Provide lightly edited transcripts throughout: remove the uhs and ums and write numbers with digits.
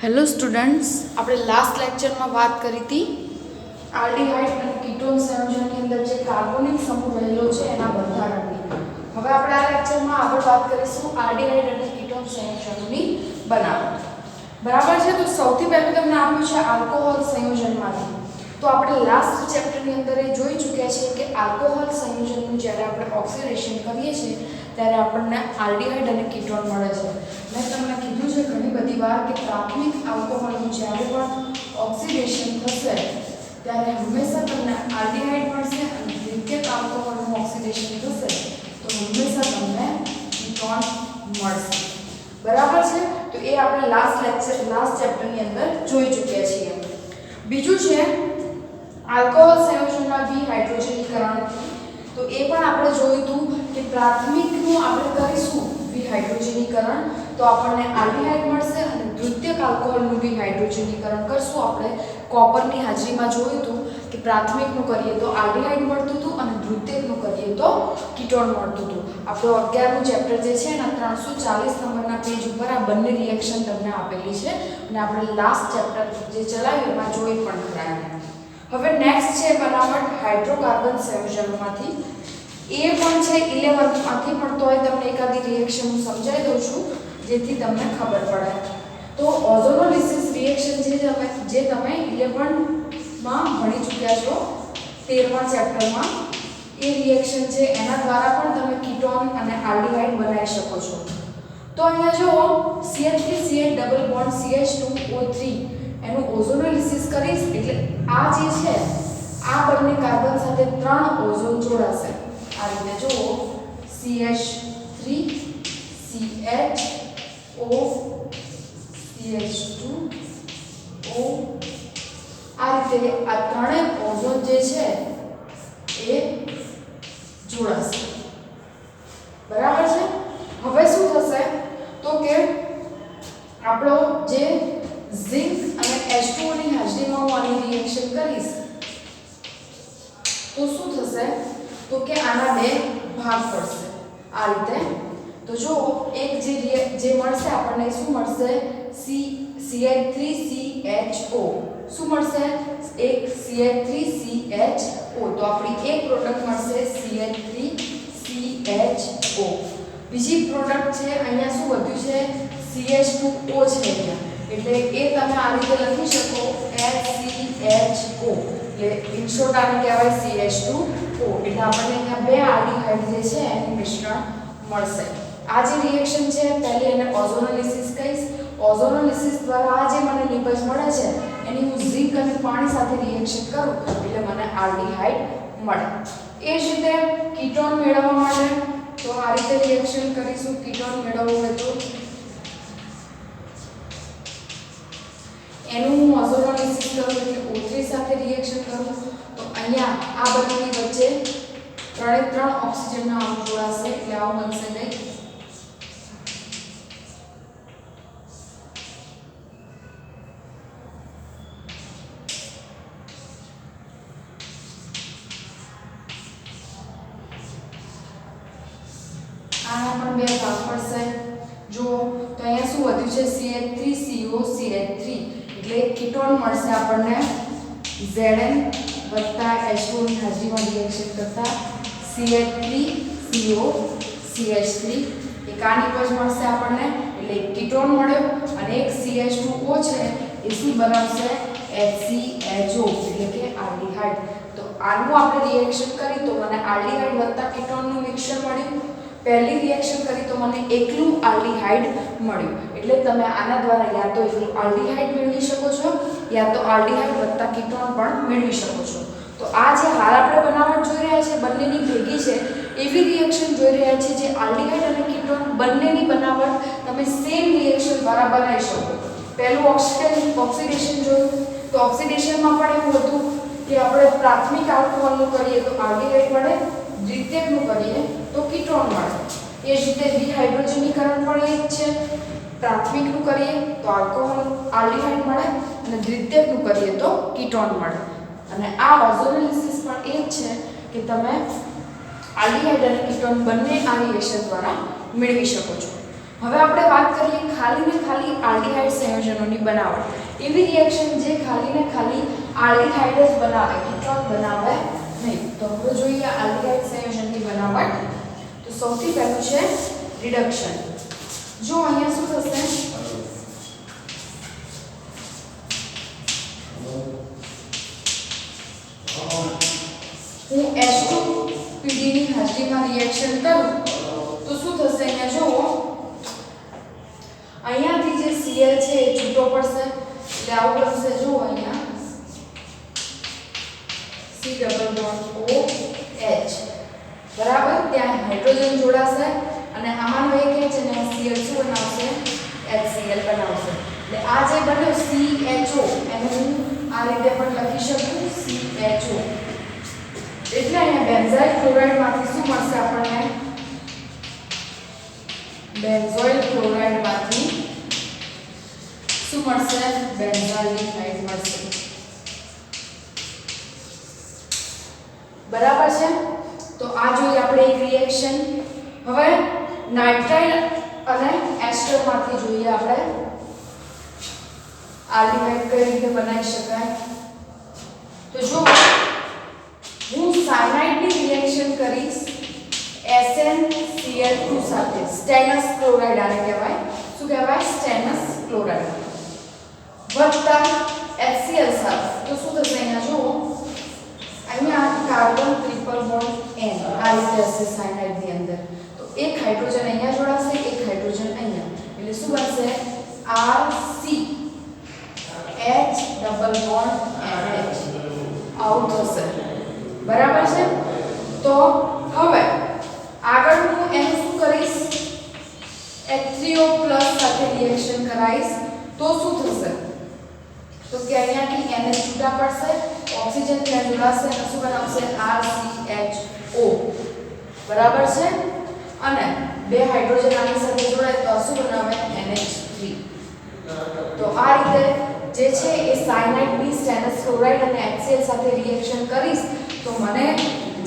Hello students, આપણે last લેક્ચરમાં વાત કરી હતી આલ્ડીહાઇડ અને કીટોન સંયોજનની અંદર જે કાર્બોનિક સમૂહ રહેલો છે એના બંધારણની. હવે આપણે આ લેક્ચરમાં આગળ વાત કરીશું આલ્ડીહાઇડ અને કીટોન સંયોજનોની બનાવટ. બરાબર છે. તો સૌથી પહેલું તમને આપ્યું છે આલ્કોહોલ સંયોજનમાંથી. તો આપણે લાસ્ટ ચેપ્ટરની અંદર એ જોઈ ચૂક્યા છીએ કે આલ્કોહોલ સંયોજનનું જ્યારે આપણે ઓક્સિડેશન કરીએ છીએ ત્યારે આપણને આલ્ડીહાઇડ અને કીટોન મળે છે. મેં તમને કીધું છે ઘણી બધી વાર કે પ્રાથમિક આલ્કોહોલનું જ્યારે પણ ઓક્સિડેશન થશે ત્યારે હંમેશા તમને આલ્ડીહાઇડ મળશે અને દ્વિતીયક આલ્કોહોલનું ઓક્સિડેશન થશે તો હંમેશા તમને કીટોન મળશે. બરાબર છે. તો એ આપણે લાસ્ટ ચેપ્ટરની અંદર જોઈ ચૂક્યા છીએ. બીજું છે આલ્કોહોલ સંયોજનના વિહાઇડ્રોજનીકરણ. તો એ પણ આપણે જોયું હતું કે પ્રાથમિકનું આપણે કરીશું વિહાઇડ્રોજનીકરણ તો આપણને આલ્ડીહાઇડ મળશે અને દ્વિતીયક આલ્કોહોલનું વિહાઇડ્રોજનીકરણ કરશું આપણે કોપરની હાજરીમાં જોયું હતું કે પ્રાથમિકનું કરીએ તો આલ્ડીહાઇડ મળતું હતું અને દ્વિતીયકનું કરીએ તો કીટોન મળતું હતું. આપણો 11મું ચેપ્ટર જે છે એના 340 નંબરના પેજ ઉપર આ બંને રિએક્શન તમને આપેલી છે અને આપણે લાસ્ટ ચેપ્ટર જે ચલાવ્યું એમાં જોઈ પણ ખરા. હવે નેક્સ્ટ છે બનાવટ હાઇડ્રોકાર્બન સંયોજનોમાંથી. એ પણ છે 11 માંથી પણ તોય તમને એકાદી રિએક્શન હું સમજાવી દઉં છું જેથી તમને ખબર પડે. તો ઓઝોનોલિસિસ રિએક્શન જે તમે 11 માં ભણી ચૂક્યા છો 13મા ચેપ્ટરમાં એ રિએક્શન છે એના દ્વારા પણ તમે કીટોન અને આલ્ડીહાઇડ બનાવી શકો છો. તો અહીંયા જો CH3CH ડબલ બોન્ડ CH2O3 એનું ઓઝોનોલિસિસ કરીશ એટલે આ જે છે આ બંને કાર્બન સાથે 3 ઓઝોન જોડાશે. આ રીતે જો CH3 CHO CH2O આ રીતે આ ત્રણે ઓઝોન જે છે એ જોડાશે. બરાબર છે. હવે શું થશે તો કે આપણો જે ઝિંક અને H2O ની હાજરીમાં હું આની રિએક્શન કરીશ તો શું થશે તો કે આના બે ભાગ પડશે આ રીતે. તો જો એક જે મળશે આપણને શું મળશે CH3CHO શું મળશે એક CH3CHO તો આપણી એક પ્રોડક્ટ મળશે CH3CHO. બીજી પ્રોડક્ટ છે અહીંયા શું વધ્યું છે CH2O છે અહીંયા એટલે એ તમે આ રીતે લખી શકો HCHO એટલે ઇન શોર્ટ આને કહેવાય CH2O. એટલે આપણને અહીંયા બે આલ્ડીહાઇડ જે છે એનું મિશ્રણ મળશે. આ જે રિએક્શન છે પહેલી એને ઓઝોનોલિસિસ કહીશ. ઓઝોનોલિસિસ દ્વારા આ જે મને લિપેજ મળે છે એની હું ઝિંક અને પાણી સાથે રિએક્શન કરું એટલે મને આલ્ડીહાઇડ મળે. એ જ રીતે કીટોન મેળવવા માટે તો આ રીતે રિએક્શન કરીશું. કીટોન મેળવવું હોય તો એનું હું ઓઝોનોલિસિસ કરું એટલે O3 સાથે રિએક્શન કરું તો અહીંયા આ બંનેની વચ્ચે 3 ઓક્સિજનના અણુ જોડાશે એટલે આવું બનશે કંઈક. આના પણ બે ભાગ પડશે. જો તો અહીંયા શું વધ્યું છે CH3CO CH3 એટલે કીટોન મળશે આપણને Zn H2O ની હાજરીમાં રિએક્શન કરતા CH3CO CH3 એક આ નિપજ મળશે આપણને એટલે કીટોન મળ્યો અને એક CH2O છે એ શું બનાવશે HCHO એટલે કે આલ્ડીહાઇડ. તો આનું આપણે રિએક્શન કરી તો મને આલ્ડીહાઇડ વત્તા કીટોનનું મિક્સર મળ્યું. પહેલી રિએક્શન કરી તો મને એકલું આલ્ડીહાઇડ મળ્યું. એટલે તમે આના દ્વારા યા તો એકલું આલ્ડીહાઇડ મેળવી શકો છો યા તો આલ્ડીહાઇડ વત્તા કીટોન પણ મેળવી શકો છો. તો આ જે હાલ આપણે બનાવટ જોઈ રહ્યા છે બંનેની ભેગી છે એવી રિએક્શન જોઈ રહ્યા છે જે આલ્ડીહાઇડ અને કીટોન બંનેની બનાવટ તમે સેમ રિએક્શન દ્વારા બનાવી શકો. પહેલું ઓક્સિડેશન જોયું તો ઓક્સિડેશનમાં પણ એવું હતું કે આપણે પ્રાથમિક આલ્કોહોલનું કરીએ તો આલ્ડીહાઇડ મળે, દ્વિતીયકનું કરીએ તો કીટોન મળે. એ જ રીતે વિહાઇડ્રોજનીકરણ પણ એ જ છે. પ્રાથમિકનું કરીએ તો આલ્ડીહાઇડ મળે અને દ્વિતીયકનું કરીએ તો કીટોન મળે. અને આ ઓઝોનોલિસિસ પણ એ જ છે કે તમે આલ્ડીહાઇડ અને કીટોન બંને આ રિએક્શન દ્વારા મેળવી શકો છો. હવે આપણે વાત કરીએ ખાલી ને ખાલી આલ્ડીહાઇડ સંયોજનોની બનાવટ એવી રિએક્શન જે ખાલી ને ખાલી આલ્ડીહાઇડ જ બનાવે કીટોન બનાવે નહીં. તો હવે જોઈએ આલ્ડીહાઇડ સંયોજનની બનાવટ. તો સૌથી પહેલું છે રિડક્શન. જો અહીંયા શું થશે, હું H2PD ની હાજરીમાં રિએક્શન કરું તો શું થશે, અહીંયા જુઓ અહીંયાથી જે Cl છે એ છૂટો પડશે એટલે આવું બનશે. જુઓ અહીંયા C ડબલ બોન્ડ OH બરાબર, ત્યાં હાઇડ્રોજન જોડાશે અને આમાંનો એક H અને Cl શું બનાવશે, HCl બનાવશે. એટલે આ જે બન્યો CHO એને હું આ રીતે પણ લખી શકું CHO. એટલે અહીંયા બેન્ઝાઇલ ક્લોરાઇડમાંથી શું મળશે આપણને, બેન્ઝોઇલ ક્લોરાઇડમાંથી શું મળશે, બેન્ઝાલ્ડીહાઇડ મળશે. બરાબર છે. તો આ જોઈએ આપણે એક રિએક્શન. હવે નાઇટ્રાઇલ અને એસ્ટરમાંથી જોઈએ આપણે આલ્ડીહાઇડ કઈ રીતે બનાવી શકાય. તો જો હું સાયનાઇડની રિએક્શન કરીશ SnCl2 સાથે, સ્ટેનસ ક્લોરાઇડ આને કહેવાય. શું કહેવાય, સ્ટેનસ ક્લોરાઇડ વત્તા HCl સાથે. તો શું થશે, અહીંયા જુઓ અહીંયા કાર્બન ટ્રિપલ બોન્ડ N આ રીતે હશે સાયનાઇડની અંદર. તો એક હાઇડ્રોજન અહીંયા જોડાશે, એક હાઇડ્રોજન અહીંયા, એટલે શું બનશે, RCH ડબલ બોન્ડ NH આવું થશે. બરાબર છે. તો હવે આગળ હું એનું શું કરીશ, H3O+ સાથે રિએક્શન કરાવીશ તો શું થશે, તો કે અહીંયાથી NH છૂટા પડશે, ઓક્સિજન ત્યાં જોડાશે અને શું બનાવશે, RCHO. બરાબર છે. અને બે હાઇડ્રોજન આની સાથે જોડાય તો શું બનાવે, NH3. તો આ રીતે જે છે એ સાયનાઇડની સ્ટેનસ ક્લોરાઇડ અને HCl સાથે રિએક્શન કરીશ તો મને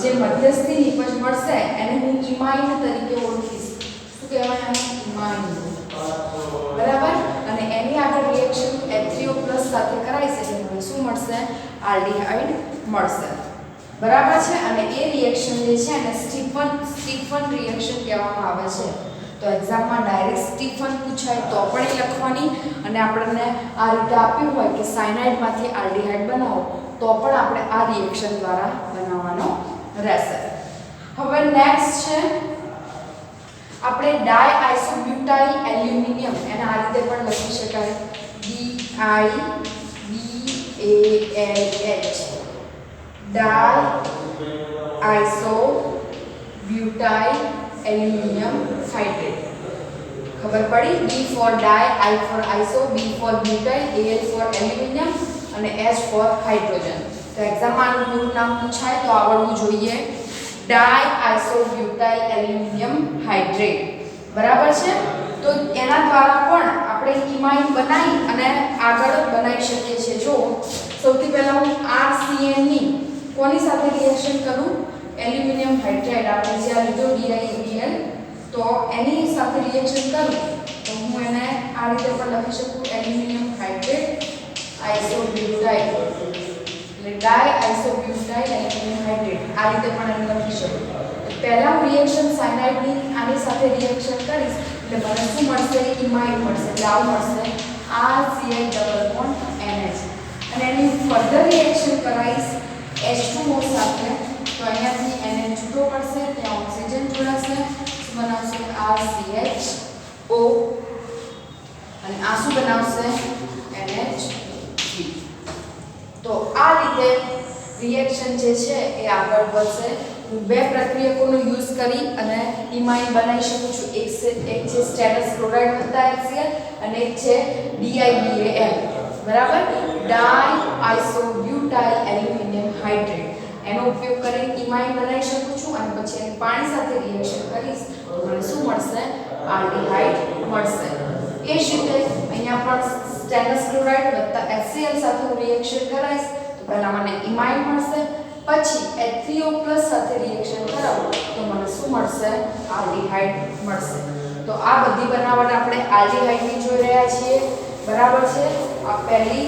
જે મધ્યસ્થી નિપજ મળશે એને હું ઇમાઇન તરીકે ઓળખીશ. શું કહેવાય, આને ઇમાઇન. બરાબર. અને એની આગળ રિએક્શન H3O+ સાથે કરાઈશ એટલે મને શું મળશે, આલ્ડીહાઇડ મળશે. બરાબર છે. અને એ રિએક્શન જે છે એને સ્ટીફન રિએક્શન કહેવામાં આવે છે. તો એક્ઝામમાં ડાયરેક્ટ સ્ટીફન પૂછાય તો પણ એ લખવાની, અને આપણને આ રીતે આપ્યું હોય કે સાયનાઇડમાંથી આલ્ડીહાઇડ બનાવો તો પણ આપણે આ રિએક્શન દ્વારા બનાવવાનો રહેશે. હવે નેક્સ્ટ છે આપણે ડાયઆઇસોબ્યુટાઇલ એલ્યુમિનિયમ, એને આ રીતે પણ લખી શકાય DIBALH, ડાયઆઇસોબ્યુટાઇલ એલ્યુમિનિયમ હાઇડ્રેટ. ખબર પડી, D for di, I for iso, B for butyl, Al for aluminum અને H for hydrogen. તો એક્ઝામમાં આનું પૂરું નામ પૂછાય તો આવડવું જોઈએ, ડાયઆઇસોબ્યુટાઇલ એલ્યુમિનિયમ હાઇડ્રેટ. બરાબર છે. તો એના દ્વારા પણ આપણે ઇમાઇન બનાવી અને આગળ બનાવી શકીએ છીએ. જો સૌથી પહેલા હું RCN ની કોની સાથે રિએક્શન કરું, એલ્યુમિનિયમ હાઇડ્રાઇડ આપણે જે લીધો DiBl, તો એની સાથે રિએક્શન કરું તો હું એને આ રીતે પણ લખી શકું, એલ્યુમિનિયમ હાઇડ્રેટ આઇસોબ્યુટાઇલ, એટલે ડાયઆઇસોબ્યુટાઇલ એલ્યુમિનિયમ હાઇડ્રેટ આ રીતે પણ એને લખી શકું. પહેલા હું રિએક્શન સાયનાઇડની આની સાથે રિએક્શન કરીશ એટલે મને શું મળશે, ઇમાઇન મળશે. એટલે આવું મળશે RCH ડબલ બોન્ડ NH. અને એની ફર્ધર રિએક્શન કરાવીશ H2O સાથે તો અહીંયાથી NH છૂટો પડશે, ત્યાં ઓક્સિજન જોડાશે, શું બનાવશે, RCHO. અને આ શું બનાવશે, NH3. તો આ રીતે રિએક્શન જે છે એ આગળ વધશે. હું બે પ્રક્રિયકોનો યુઝ કરી અને ઇમાઇન બનાવી શકું છું. એક છે સ્ટેનસ ક્લોરાઇડ વત્તા HCl અને એક છે DIBAL. બરાબર, ડાયઆઇસોબ્યુટાઇલ એલ્યુમિનિયમ હાઇડ્રેટ. એનો ઉપયોગ કરીને ઇમાઇન બનાવી શકું છું અને પછી એને પાણી સાથે રિએક્શન કરીશ તો મને શું મળશે, આલ્ડીહાઇડ મળશે. એ જ રીતે અહીંયા પણ સ્ટેનસ ક્લોરાઇડ વત્તા HCl સાથે હું રિએક્શન કરાવીશ તો પહેલા મને ઇમાઇન મળશે, પછી H3O+ સાથે રિએક્શન કરાવું તો મને શું મળશે, આલ્ડીહાઇડ મળશે. તો આ બધી બનાવટ આપણે આલ્ડીહાઇડની જોઈ રહ્યા છીએ, બરાબર છે। આ પહેલી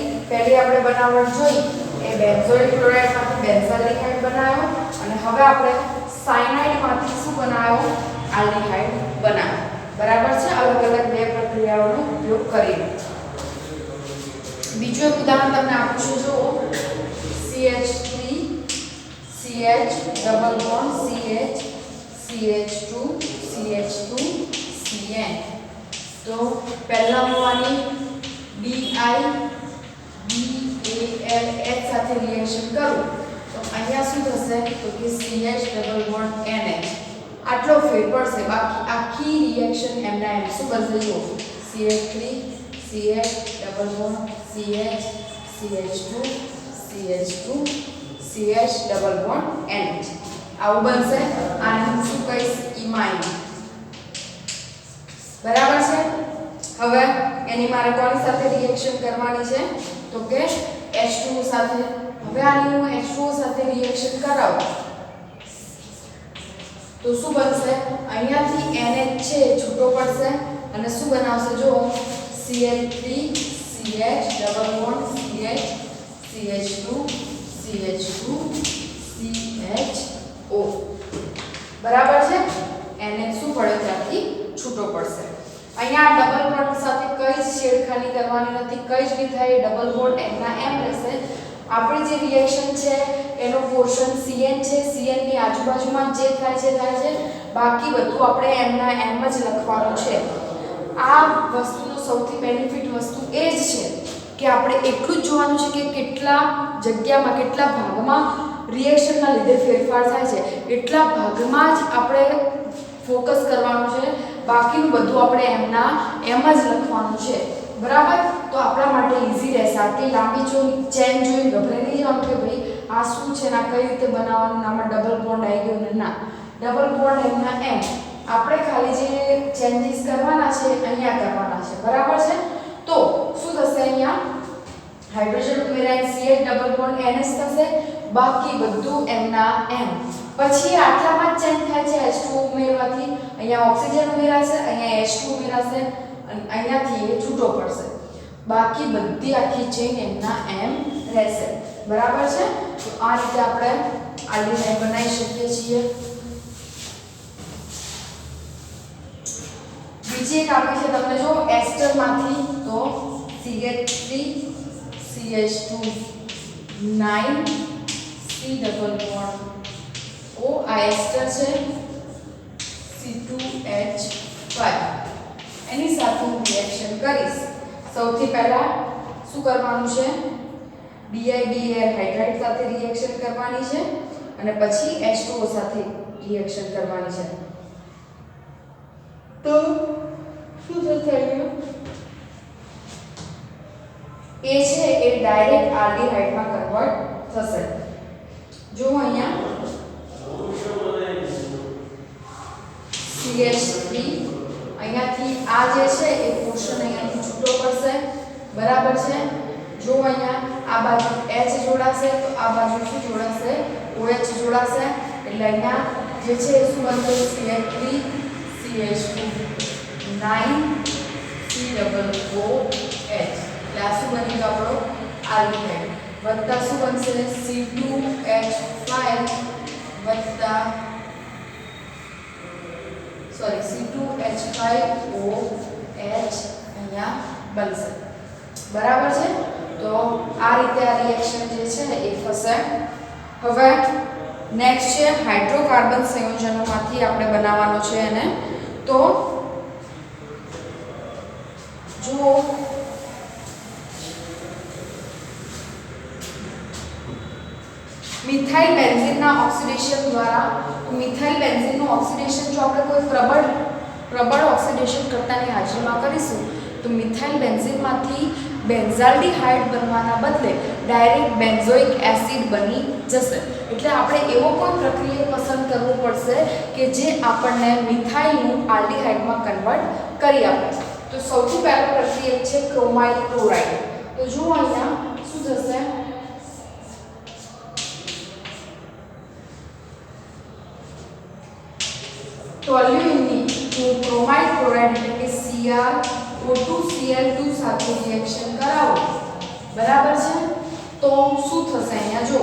આપણે બનાવટ જોઈ એ બેન્ઝોઇલ ક્લોરાઇડમાંથી બેન્ઝાલ્ડિહાઇડ બનાવ્યો અને હવે આપણે સાયનાઇડમાંથી શું બનાવ્યો? આલ્ડીહાઇડ બનાવ્યો, બરાબર છે। અલગ અલગ બે પ્રક્રિયાઓનો ઉપયોગ કરીને બીજું એક ઉદાહરણ તમને આપું છું, જો CH3 CH double bond CH CH2 CH2 CN, તો પહેલા હોવાની BiBALH સાથે રિએક્શન કરું તો અહીંયા શું થશે? તો કે CH ડબલ બોન્ડ NH, આટલો ફેર પડશે, બાકી આખી રિએક્શન એમના એમ શું બનશે? જો CH3 CH double bond CH CH2 CH2 CH double bond NH, આવું બનશે। આને હું શું કહીશ? ઇમાઇન, બરાબર છે। હવે એની મારે કોની સાથે રિએક્શન કરવાની છે? તો કે H2O સાથે। હવે આની હું H2O સાથે રિએક્શન કરાવું તો શું બનશે? અહીંયાથી NH છે છૂટો પડશે અને શું બનાવશે? જો CH3 CH double bond CH CH2 CH2 CHO, બરાબર છે। NH શું પડે? ત્યાંથી છૂટો પડશે। અહીંયા ડબલ બોન્ડ સાથે કઈ જ છેડખાની કરવાની નથી, કઈ જ નહીં થાય, ડબલ બોન્ડ એમના એમ રહેશે। આપણી જે રિએક્શન છે એનો પોર્શન CN છે, CN ની આજુબાજુમાં જે થાય છે, બાકી બધું આપણે એમના એમ જ લખવાનું છે। આ વસ્તુનો સૌથી બેનિફિટ વસ્તુ એ જ છે કે આપણે એટલું જ જોવાનું છે કે કેટલા જગ્યામાં, કેટલા ભાગમાં રિએક્શનના લીધે ફેરફાર થાય છે, એટલા ભાગમાં જ આપણે ફોકસ કરવાનું છે, બાકીનું બધું આપણે એમના એમ જ લખવાનું છે, બરાબર। તો આપણા માટે ઈઝી રહેશે। આટલી લાંબી ચેન જોઈ ગભરાઈ નહીં જવાનું કે ભાઈ આ શું છે ને આ કઈ રીતે બનાવવાનું, આમાં ડબલ બોન્ડ આવી ગયો ને, ના, ડબલ બોન્ડ એમના એમ, આપણે ખાલી જે ચેન્જીસ કરવાના છે અહીંયા કરવાના છે, બરાબર છે। તો શું થશે? અહીંયા હાઇડ્રોજન ઉમેરાય CH ડબલ બોન્ડ NH થશે, બાકી બધું એમના એમ। પછી આટલામાં જ ચેન્જ થાય છે H2O ઉમેરવાથી, અહીંયા ઓક્સિજન ઉમેરાશે, અહીંયા H2 ઉમેરાશે અને અહીંયાથી એ છૂટો પડશે, બાકી બધી આખી ચેન એમના એમ રહેશે, બરાબર છે। તો આ રીતે આપણે આલ્ડીહાઇડ બનાવી શકીએ છીએ। બીજી એક આપણી છે, તમને જો એસ્ટરમાંથી, તો CH3 CH2 9 C double bond O, આ એસ્ટર છે C2H5, એની સાથે હું રિએક્શન કરીશ। સૌથી પહેલા શું કરવાનું છે? BiBAl હાઇડ્રાઇડ સાથે રિએક્શન કરવાની છે અને પછી H2O સાથે રિએક્શન કરવાની છે। તો શું થશે? એ છે એ ડાયરેક્ટ આલ્ડીહાઇડમાં કન્વર્ટ થશે। જો અહીંયા CH3 અહીંયાથી આ જે છે એ પોર્શન અહીંયાથી છૂટો પડશે, બરાબર છે। જો અહીંયા આ બાજુ H જોડાશે તો આ બાજુ શું જોડાશે? OH જોડાશે, એટલે અહીંયા જે છે એ શું બનશે? CH3 CH2 9 C double OH, એટલે આ શું બની ગયો આપણો આલ્ડીહાઇડ, વત્તા શું બનશે? C2H5 વત્તા C2H5OH અહીંયા બનશે, બરાબર છે। તો આ રીતે આ રિએક્શન જે છે એ થશે। હવે નેક્સ્ટ છે હાઇડ્રોકાર્બન સંયોજનોમાંથી આપણે બનાવવાનો છે એને। તો જો મિથાઇલ બેન્ઝીનના ઓક્સિડેશન દ્વારા, મિથાઇલ બેન્ઝીનનું ઓક્સિડેશન જો આપણે કોઈ પ્રબળ ઓક્સિડેશન કરતાની હાજરીમાં કરીશું તો મિથાઇલ બેન્ઝીનમાંથી બેન્ઝાલ્ડીહાઇડ બનવાના બદલે ડાયરેક્ટ બેન્ઝોઇક એસિડ બની જશે। એટલે આપણે એવો કોઈ પ્રક્રિયા પસંદ કરવો પડશે કે જે આપણને મિથાઇલનું આલ્ડીહાઇડમાં કન્વર્ટ કરી આપે। તો સૌથી પહેલો પ્રક્રિયા છે ક્રોમાઇલ ક્લોરાઇડ। તો જો અહીંયા શું થશે? ટોલ્યુઇનની ક્રોમાઇલ ક્લોરાઇડ એટલે કે CrO2Cl2 સાથે રિએક્શન કરાવો, બરાબર છે, તો શું થશે અહીંયા જો,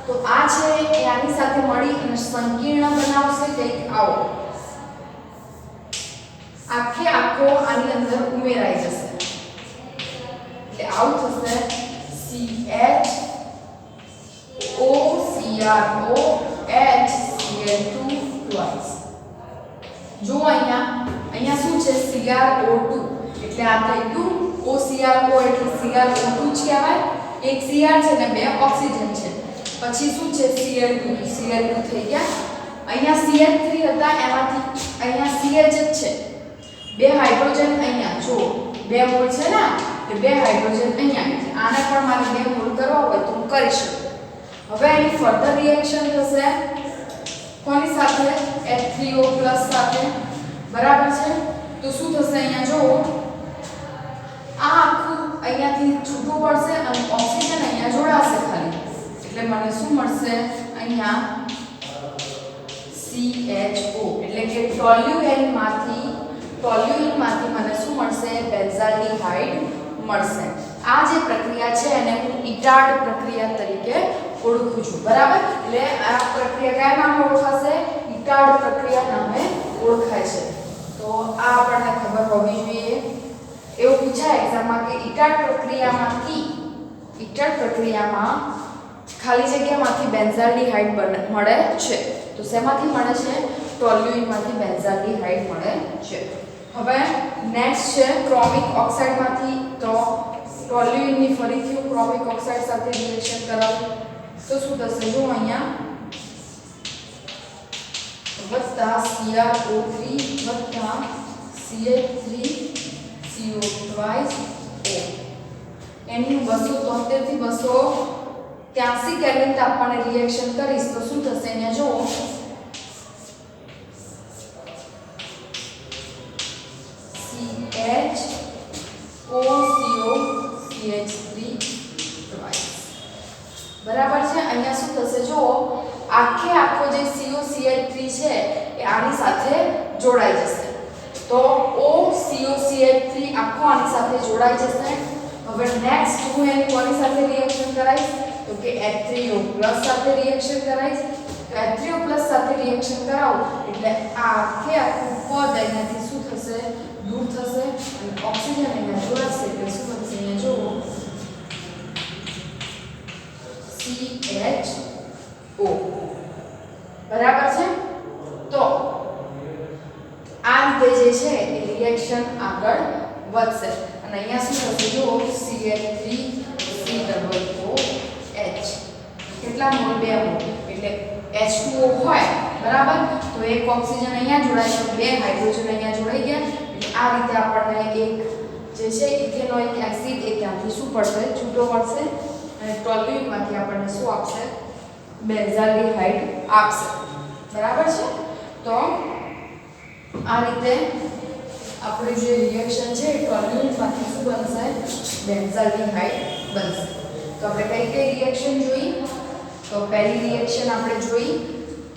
તો આ છે એ આની સાથે મળી અને સંકીર્ણ બનાવશે કંઈક આવો, આખે આખો આની અંદર ઉમેરાઈ જશે એટલે આવું થશે CHOCrOHCl2 twice. જો અહીંયા શું છે CrO2 એટલે આ થઈ ગયું OCrO એટલે CrO2 જ કહેવાય, એક Cr છે ને બે ઓક્સિજન છે, પછી શું છે Cl2 થઈ ગયા, અહીંયા CH3 હતા એમાંથી અહીંયા CH જ છે, બે હાઇડ્રોજન અહીંયા જો બે મોલ છે ને એટલે બે હાઇડ્રોજન અહીંયા, આને પણ મારે બે મોલ કરવા હોય તો હું કરી શકું. હવે એની ફર્ધર રિએક્શન થશે કોની સાથે H3O+ સાથે, બરાબર છે, તો શું થશે અહીંયા જો આ આખું અહીંયાથી છૂટું પડશે અને ઓક્સિજન અહીંયા જોડાશે ખાલી, એટલે મને શું મળશે અહીંયા CHO એટલે કે ટોલ્યુએનમાંથી મને શું મળશે બેન્ઝાલ્ડિહાઇડ મળશે. આ જે પ્રક્રિયા છે એને હું ઇટાર્ડ પ્રક્રિયા તરીકે ઓળખું છું, બરાબર, એટલે આ પ્રક્રિયા કયા નામે ઓળખાશે, ઇટાર્ડ પ્રક્રિયા નામે ઓળખાય છે. તો આ આપણને ખબર હોવી જોઈએ. એવું પૂછાય એક્ઝામમાં કે ઇટાર્ડ પ્રક્રિયામાં ખાલી જગ્યામાંથી બેન્ઝાલ્ડિહાઇડ મળે છે, તો શેમાંથી મળે છે, ટોલ્યુઇનમાંથી બેન્ઝાલ્ડિહાઇડ મળે છે. હવે નેક્સ્ટ છે ક્રોમિક ઓક્સાઇડમાંથી, તો ટોલ્યુઇનની ફરીથી હું ક્રોમિક ઓક્સાઇડ સાથે રિએક્શન કરાવું તો શું થશે જો અહીંયા વત્તા CrO3 વત્તા CH3CO twice O, એની 273 થી 283 કેલ્વિન તાપમાને રિએક્શન કરીશ તો શું થશે અહીંયા જો CHOCOCH3 twice, બરાબર છે. અહીંયા શું થશે જો આખે આખો જે COCH3 છે એ આની સાથે જોડાઈ જશે, તો OCOCH3 આખો આની સાથે જોડાઈ જશે. હવે નેક્સ્ટ હું એની કોની સાથે રિએક્શન કરાઈશ તો કે H3O+ સાથે રિએક્શન કરાઈશ. તો H3O+ સાથે રિએક્શન કરાવું એટલે આ આખે આખું પદ અહીંયાથી શું થશે દૂર થશે અને ઓક્સિજન અહીંયા જોડાશે એટલે શું થશે અહીંયા જો CHO, બરાબર છે. તો આ રીતે જે છે એ રિએક્શન આગળ વધશે અને અહીંયા શું થશે જો CH3COOH કેટલા મોલ 2 મોલ એટલે H2O હોય, બરાબર, તો એક ઓક્સિજન અહીંયા જોડાય છે, બે હાઇડ્રોજન અહીંયા જોડાઈ ગયા એટલે આ રીતે આપણને એક જે છે ઇથેનોઇક એસિડ એ ત્યાંથી શું પડશે છૂટો પડશે અને ટોલ્યુઇનમાંથી આપણને શું આપશે બેન્ઝાલ્ડિહાઇડ આપશે, બરાબર છે. તો આ રીતે આપણી જે રિએક્શન છે એ ટોલ્યુઇનમાંથી શું બનશે બેન્ઝાલ્ડિહાઇડ બનશે. તો આપણે કઈ રિએક્શન જોઈ, તો પહેલી રિએક્શન આપણે જોઈ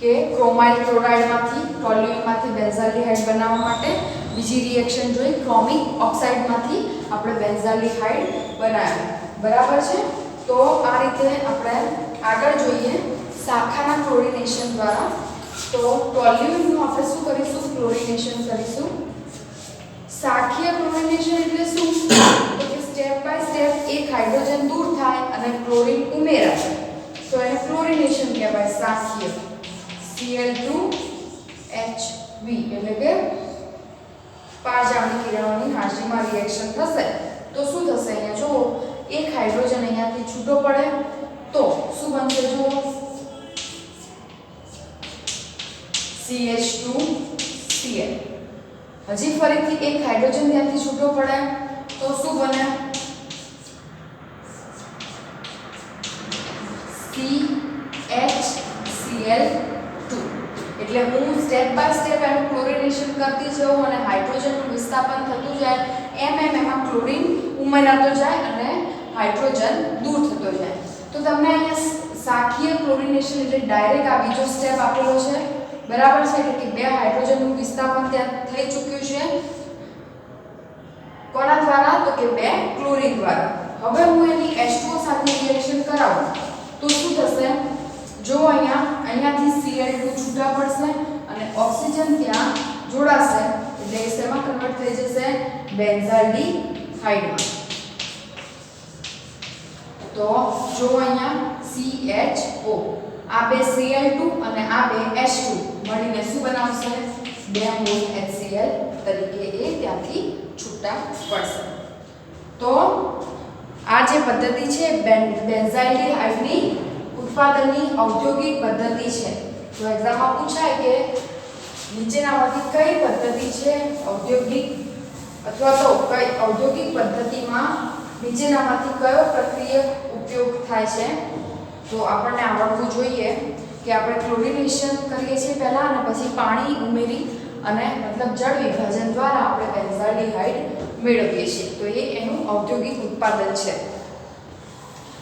કે ક્રોમાઇલ ક્લોરાઇડમાંથી ટોલ્યુઇનમાંથી બેન્ઝાલ્ડિહાઇડ બનાવવા માટે, બીજી રિએક્શન જોઈ ક્રોમિક ઓક્સાઇડમાંથી આપણે બેન્ઝાલ્ડિહાઇડ બનાવ્યું, બરાબર છે. તો આ રીતે આપણે આગળ જોઈએ શાખાના ક્લોરિનેશન દ્વારા. તો ટોલ્યુઇનનું આપણે શું કરીશું ક્લોરિનેશન કરીશું. શાખીય ક્લોરિનેશન એટલે શું તો કે સ્ટેપ બાય સ્ટેપ એક હાઇડ્રોજન દૂર થાય અને ક્લોરીન ઉમેરાય તો એને ક્લોરિનેશન કહેવાય શાખીય. Cl2HV એટલે કે પારજામણી કિરણોની હાજરીમાં રિએક્શન થશે તો શું થશે અહીંયા જો એક હાઇડ્રોજન અહીંયાથી છૂટો પડે તો શું બનશે જો CH2Cl. હજી ફરીથી એક હાઇડ્રોજન ત્યાંથી છૂટો પડે તો શું બને CHCl2. એટલે હું સ્ટેપ બાય સ્ટેપ એનું ક્લોરિનેશન કરતી જાઉં અને હાઇડ્રોજનનું વિસ્થાપન થતું જાય એમ એમાં ક્લોરીન ઉમેરાતો જાય અને હાઇડ્રોજન દૂર થતો જાય. તો તમને અહીંયા શાખીય ક્લોરિનેશન એટલે ડાયરેક્ટ આ બીજો સ્ટેપ આપેલો છે બરાબર છે, એટલે કે 2 હાઇડ્રોજનનું વિસ્થાપન ત્યાં થઈ ચૂક્યું છે કોના દ્વારા? તો કે 2 ક્લોરીન દ્વારા. હવે હું એની H2O સાથે રિએક્શન કરાવું તો શું થશે? જો અહીંયાથી Cl2 છૂટા પડશે અને ઓક્સિજન ત્યાં જોડાશે એટલે એ શેમાં કન્વર્ટ થઈ જશે? બેન્ઝાલ્ડીહાઇડમાં. તો જો અહીંયા CHO આ બે Cl2 અને આ બે H2 મળીને શું બનાવશે? 2 મોલ HCl તરીકે એ ત્યાંથી છૂટા પડશે. તો આ જે પદ્ધતિ છે બેન્ઝાલ્ડીહાઇડની ઉત્પાદનની ઔદ્યોગિક પદ્ધતિ છે. તો એક્ઝામમાં પૂછાય કે નીચેનામાંથી કઈ પદ્ધતિ છે ઔદ્યોગિક અથવા તો કઈ ઔદ્યોગિક પદ્ધતિમાં નીચેનામાંથી કયો પ્રક્રિયક ઉપયોગ થાય છે? તો આપણને આવડવું જોઈએ કે આપણે ક્લોરિનેશન કરીએ છીએ પહેલા અને પછી પાણી ઉમેરી અને મતલબ જળ વિભાજન દ્વારા આપણે બેન્ઝાલ્ડીહાઇડ મેળવીએ છીએ. તો એ એનું ઔદ્યોગિક ઉત્પાદન છે.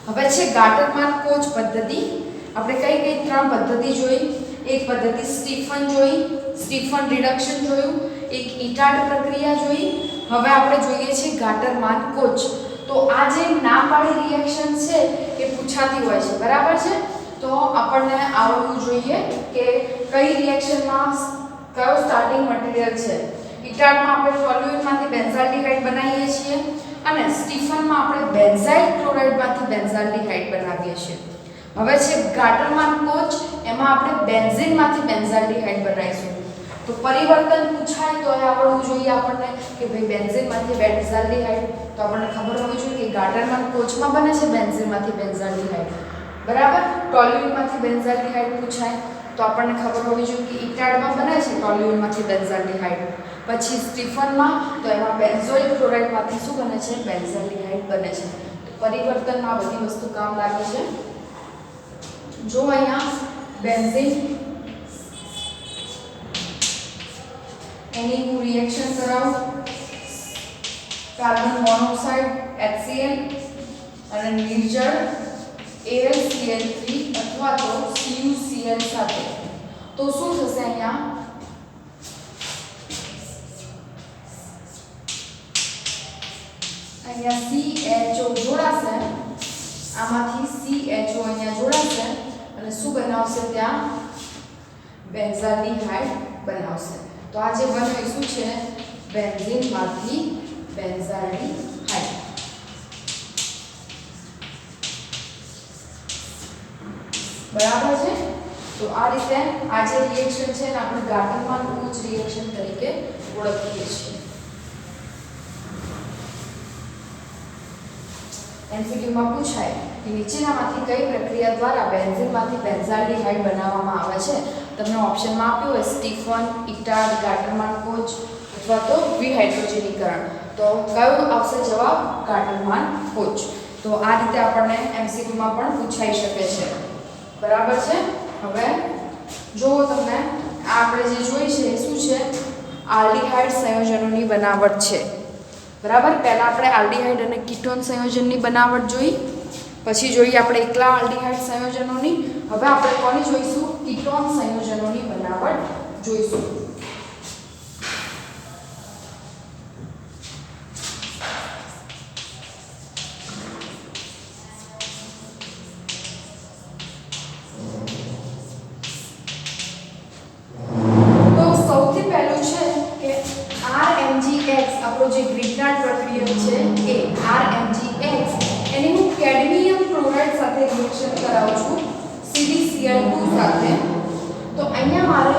હવે છે ગાટરમાન-કોચ પદ્ધતિ. આપણે કઈ 3 પદ્ધતિ જોઈ? એક પદ્ધતિ સ્ટીફન જોઈ, સ્ટીફન રિડક્શન જોયું, એક ઇટાર્ડ પ્રક્રિયા જોઈ. હવે આપણે જોઈએ છે ગાટરમાન-કોચ. તો આ જે ના પાડી રિએક્શન છે એ પૂછાતી હોય છે, બરાબર છે? તો આપણને આવડવું જોઈએ કે કઈ રિએક્શનમાં કયો સ્ટાર્ટિંગ મટીરીયલ છે. ઇટાર્ડમાં આપણે ટોલ્યુઇનમાંથી બેન્ઝાલ્ડીહાઇડ બનાવીએ છીએ અને સ્ટીફનમાં આપણે બેન્ઝાઇલ ક્લોરાઇડમાંથી બેન્ઝાલ્ડીહાઇડ બનાવીએ છીએ. હવે છે ગાટરમાન-કોચ, એમાં આપણે બેન્ઝીનમાંથી બેન્ઝાલ્ડીહાઇડ બનાવીશું. તો પરિવર્તન પૂછાય તો એ આવડવું જોઈએ આપણને કે ભાઈ બેન્ઝીનમાંથી બેન્ઝાલ્ડીહાઇડ. તો આપણને ખબર હોવી જોઈએ કે ગાટરમાન-કોચમાં બને છે બેન્ઝીનમાંથી બેન્ઝાલ્ડીહાઇડ, બરાબર? ટોલ્યુઇનમાંથી બેન્ઝાલ્ડીહાઇડ પૂછાય તો આપણને ખબર હોવી જોઈએ કે ઇટાર્ડમાં બને છે ટોલ્યુઇનમાંથી બેન્ઝાલ્ડીહાઇડ. પછી સ્ટીફનમાં તો એમાં બેન્ઝોઇલ ક્લોરાઇડમાંથી શું બને છે? બેન્ઝાલ્ડીહાઇડ બને છે. પરિવર્તનમાં બધી વસ્તુ કામ લાગે છે. જો અહીંયા બેન્ઝીન એની હું રિએક્શન કરાવું, કાર્બન મોનોક્સાઇડ HCl અને નિર્જળ AlCl3 અથવા તો CuCl સાથે, તો શું થશે? અહીંયા CHO જોડાશે, આમાંથી CHO અહીંયા જોડાશે અને શું બનાવશે? ત્યાં બેન્ઝાલ્ડીહાઇડ બનાવશે. તો આ જે બન્યું એ શું છે? બેન્ઝીનમાંથી બેન્ઝાલ્ડીહાઇડ. બરાબર છે? તો આ રીતે આ જે રિએક્શન છે ને આપણે ગાટરમાન-કોચ રિએક્શન તરીકે ઓળખીએ છીએ. એમસીક્યુમાં પૂછાય કે નીચેનામાંથી કઈ પ્રક્રિયા દ્વારા બેન્ઝીનમાંથી બેન્ઝાલ્ડીહાઇડ બનાવવામાં આવે છે? તમને ઓપ્શનમાં આપ્યું હોય સ્ટીફન, ઇટાર્ડ, ગાટરમાન-કોચ અથવા તો વિહાઇડ્રોજનીકરણ. તો કયો આવશે જવાબ? ગાટરમાન-કોચ. તો આ રીતે આપણને એમસીક્યુમાં પણ પૂછાઈ શકે છે, બરાબર છે? હવે જો તમને આપણે જે જોઈ છે એ શું છે? આલ્ડીહાઇડ સંયોજનોની બનાવટ છે, બરાબર? પહેલા આપણે આલ્ડીહાઇડ અને કીટોન સંયોજનની બનાવટ જોઈ, પછી જોઈએ આપણે એકલા આલ્ડીહાઇડ સંયોજનોની. હવે આપણે કોની જોઈશું? કીટોન સંયોજનોની બનાવટ જોઈશું. તો સૌથી પહેલું છે કે RMgX, આપણો જે ગ્રિગ્નાર્ડ પ્રક્રિયક છે એ RMgX, એની હું કેડમિયમ ક્લોરાઇડ સાથે રિએક્શન કરાવું છું CdCl2 સાથે. તો અહીંયા મારે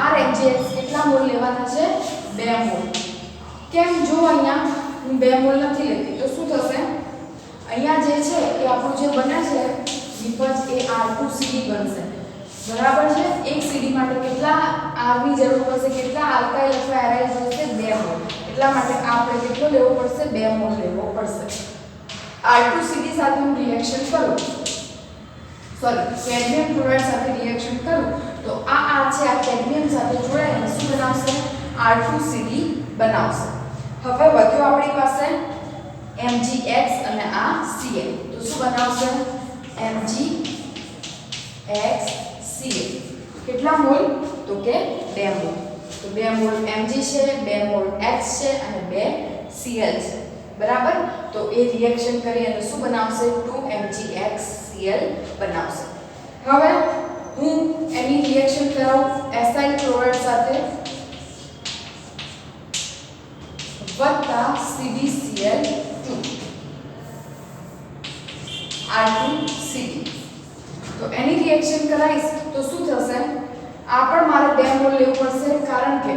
RMgX કેટલા મોલ લેવાના છે? 2 મોલ. કેમ? જો અહીંયા હું 2 મોલ નથી લેતી તો શું થશે? અહીંયા જે છે એ આપણું જે બને છે વિપજ એ R2CD બનશે, બરાબર છે? એક CD માટે કેટલા R ની જરૂર પડશે? કેટલા આલ્કાઇલ અથવા એરાઇલ જોઈશે? 2 મોલ. એટલા માટે આપણે કેટલો લેવો પડશે? 2 મોલ લેવો પડશે. R2CD સાથે હું રિએક્શન કરું, કેડમિયમ ક્લોરાઇડ સાથે રિએક્શન કરું તો આ છે આ કેડમિયમ સાથે જોડાઈને શું બનાવશે? R2CD બનાવશે. હવે વધ્યો આપણી પાસે MgX અને આ Cl. તો શું બનાવશે? MgX Cl. કેટલા મોલ? તો કે 2 મોલ. તો 2 મોલ Mg છે, 2 મોલ H છે અને 2 Cl છે. બરાબર. તો એ રિએક્શન કરી અને શું બનાવશે? 2MgHCl બનાવશે. હવે હું એની રિએક્શન કરાવું એસાઇલ ક્લોરાઇડ સાથે વત્તા CdCl2 R2CD. તો એની રિએક્શન કરાઈશ તો શું થશે? આ પણ મારે 2 મોલ લેવું પડશે, કારણ કે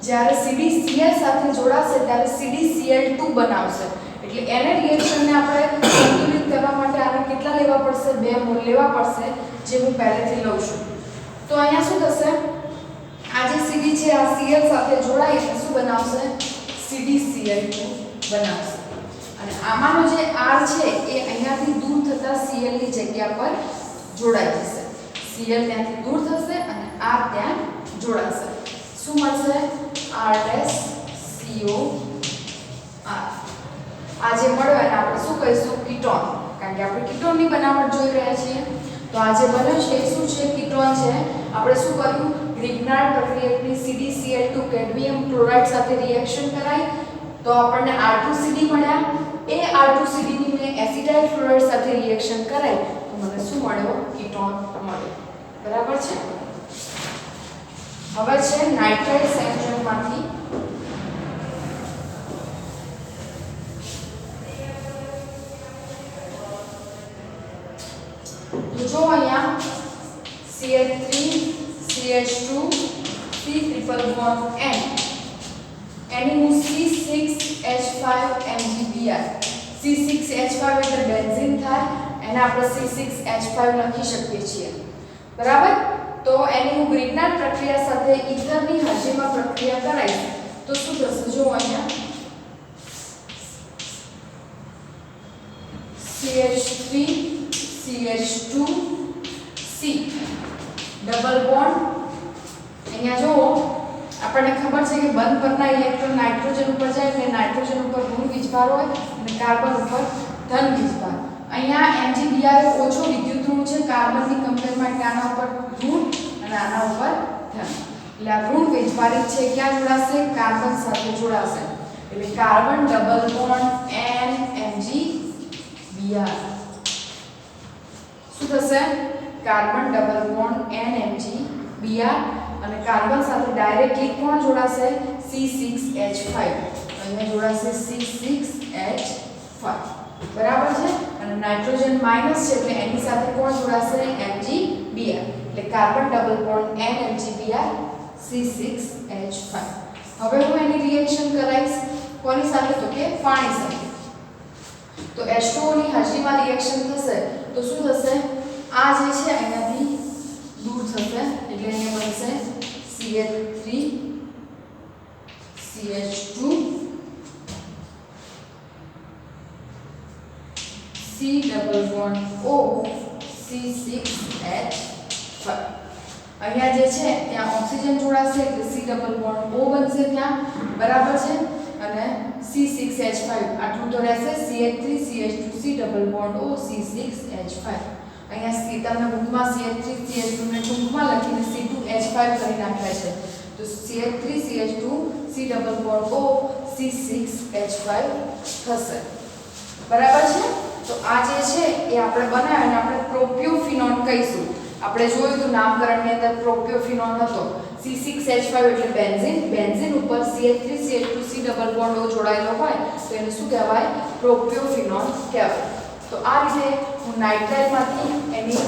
જ્યારે CdCl સાથે જોડાશે ત્યારે CdCl2 બનાવશે. એટલે એને રિએક્શનને આપણે સંતુલિત કરવા માટે આને કેટલા લેવા પડશે? 2 મોલ લેવા પડશે, જે હું પહેલેથી લઉં છું. તો અહીંયા શું થશે? આ જે Cd છે આ Cl સાથે જોડાઈ એટલે શું બનાવશે? CdCl2 બનાવશે. અને આમાંનો જે R છે એ અહીંયાથી દૂર થતા Cl ની જગ્યા પર જોડાઈ જશે. Cl ત્યાંથી દૂર થશે અને R ત્યાં જોડાશે. શું મળશે? R-CO R. આ જે મળ્યો એને આપણે શું કહીશું? કીટોન. કારણ કે આપણે કીટોનની બનાવટ જોઈ રહ્યા છીએ. તો આ જે બન્યો છે એ શું છે? કીટોન છે. આપણે શું કર્યું? ગ્રિગ્નાર્ડ પ્રક્રિયકની CdCl2 કેડમિયમ ક્લોરાઇડ સાથે રિએક્શન કરાઈ તો આપણને R2CD મળ્યા. એ R2CD ની મેં એસિટાઇલ ક્લોરાઇડ સાથે રિએક્શન કરાઈ તો મને શું મળ્યો? કીટોન મળ્યો. બરાબર છે. હવે છે નાઇટ્રાઇલ સંયોજનમાંથી તો જો અહીંયા CH3 CH2 C triple bond N એની હું C6H5MgBr C6H5 એટલે બેન્ઝીન થાય એને આપણે C6H5 લખી શકીએ છીએ. બરાબર. તો એની હું ગ્રિગ્નાર્ડ પ્રક્રિયા સાથે ઈથરની હાજરીમાં પ્રક્રિયા કરાઈશ તો શું થશે? જો અહીંયા CH3 CH2 C double bond. અહીંયા જો આપણને ખબર છે કે બંધ પરના ઇલેક્ટ્રોન નાઇટ્રોજન ઉપર જાય એટલે નાઇટ્રોજન ઉપર ઋણ વીજભાર હોય અને કાર્બન ઉપર ધન વીજભાર. અહીંયા MgBr ઓછો વિદ્યુત ઋણ છે કાર્બનની કમ્પેરમાં, આના ઉપર ઋણ અને આના ઉપર ધન. એટલે આ ઋણ વીજભારિત છે ક્યાં જોડાશે? કાર્બન સાથે જોડાશે. એટલે carbon double bond N MgBr. શું થશે? Carbon double bond N MgBr અને કાર્બન સાથે ડાયરેક્ટલી કોણ જોડાશે? C6H5. અહીંયા જોડાશે C6H5. બરાબર છે. અને નાઇટ્રોજન માઈનસ છે એટલે એની સાથે કોણ જોડાશે? MgBr. એટલે carbon double bond N MgBr C6H5. હવે હું એની રિએક્શન કરાઈશ કોની સાથે? તો કે પાણી સાથે. તો H2O ની હાજરીમાં રિએક્શન થશે તો શું થશે? આ જે છે અહીંયાથી દૂર થશે એટલે અહીંયા બનશે CH3 CH2 C double bond O C6H5. અહીંયા જે છે ત્યાં ઓક્સિજન જોડાશે એટલે C double bond O બનશે ત્યાં. બરાબર છે. અને C6H5 આટલું તો રહેશે. CH3 CH2 C double bond O C6H5. અહીંયા તમને બુકમાં CH3 CH2 ને ટૂંકમાં લખીને C2H5 કરી નાખ્યા છે. તો CH3 CH2 C double bond O C6H5 થશે. બરાબર છે. તો આ જે છે એ આપણે બનાવ્યા અને આપણે પ્રોપિયોફિનોન કહીશું. આપણે જોયું તો નામકરણની અંદર પ્રોપિયોફિનોન હતો. C6H5 એટલે બેન્ઝીન. બેન્ઝીન ઉપર CH3 CH2 C double bond O જોડાયેલો હોય તો એને શું કહેવાય? પ્રોપિયોફિનોન કહેવાય. તો આ રીતે હું નાઇટ્રાઇલમાંથી એની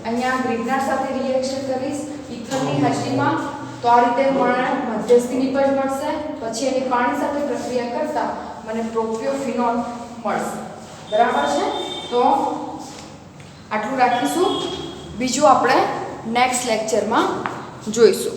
અહીંયા ગ્રિગ્નાર્ડ સાથે રિએક્શન કરીશ ઈથરની હાજરીમાં તો આ રીતે મને મધ્યસ્થી નિપજ મળશે. પછી એની પાણી સાથે પ્રક્રિયા કરતા મને પ્રોપિયોફિનોન મળશે. બરાબર છે. તો આટલું રાખીશું. બીજું આપણે નેક્સ્ટ લેક્ચરમાં જોઈશું.